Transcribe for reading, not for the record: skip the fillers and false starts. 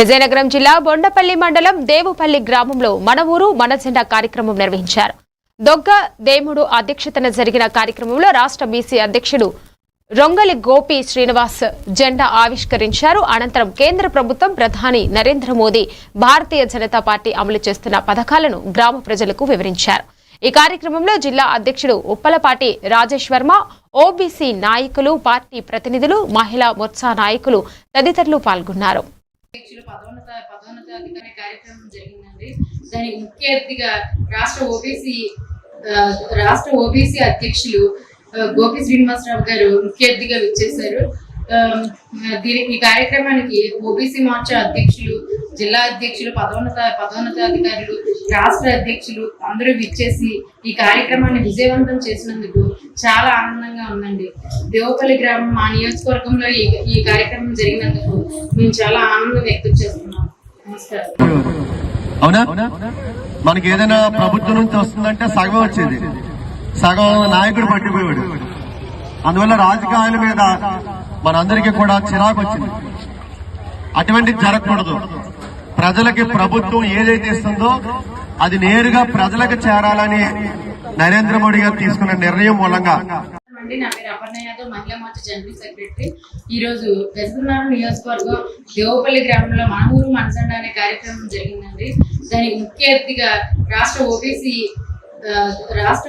విజయనగరం జిల్లా బొండపల్లి మండలం దేవుపల్లి గ్రామంలో మన ఊరు మన జెండా కార్యక్రమం నిర్వహించారు. దొగ్గ దేముడు అధ్యక్షతన జరిగిన కార్యక్రమంలో రాష్ట్ర బీసీ అధ్యక్షుడు రొంగలి గోపి శ్రీనివాస్ జెండా ఆవిష్కరించారు. అనంతరం కేంద్ర ప్రభుత్వం ప్రధాని నరేంద్ర మోదీ భారతీయ జనతా పార్టీ అమలు చేస్తున్న పథకాలను గ్రామ ప్రజలకు వివరించారు. ఈ కార్యక్రమంలో జిల్లా అధ్యక్షుడు ఉప్పలపాటి రాజేష్ వర్మ, ఓబీసీ నాయకులు, పార్టీ ప్రతినిధులు, మహిళా మోర్చా నాయకులు తదితరులు పాల్గొన్నారు. కార్యక్రమం జరిగిందండి. దానికి ముఖ్య అతిథిగా రాష్ట్ర ఓబీసీ అధ్యక్షులు గోపి శ్రీనివాసరావు గారు ముఖ్య అతిథిగా విచ్చేశారు. ఈ కార్యక్రమానికి ఓబీసీ మోర్చా అధ్యక్షులు, జిల్లా అధ్యక్షులు, పదోన్నతాధికారులు, రాష్ట్ర అధ్యక్షులు అందరూ విచ్చేసి ఈ కార్యక్రమాన్ని విజయవంతం చేసినందుకు చాలా ఆనందంగా ఉందండి. దేవుపల్లి గ్రామం మా నియోజకవర్గంలో ఈ కార్యక్రమం జరిగినందుకు మేము చాలా ఆనందం వ్యక్తం చేస్తున్నాం. నమస్కారం. అవునా, మనకి ఏదైనా ప్రభుత్వం నుంచి వస్తుందంటే సగం వచ్చేది, సగం నాయకుడు పట్టిపోయాడు. అందువల్ల రాజకీయాల మీద మనందరికీ కూడా చిరాకు వచ్చింది. అటువంటిది జరగకూడదు. ప్రజలకి ప్రభుత్వం ఏదైతే ఇస్తుందో అది నేరుగా ప్రజలకు చేరాలని నరేంద్ర మోడీ గారు తీసుకున్న నిర్ణయం మూలంగా. నా పేరు అపర్ణ యాదవ్, మహిళా మోర్చా జనరల్ సెక్రటరీ. ఈ రోజు గజపతినగరం నియోజకవర్గం దేవుపల్లి గ్రామంలో మన ఊరు మన జెండా అనే కార్యక్రమం జరిగిందండి. దానికి ముఖ్య అతిథిగా రాష్ట్ర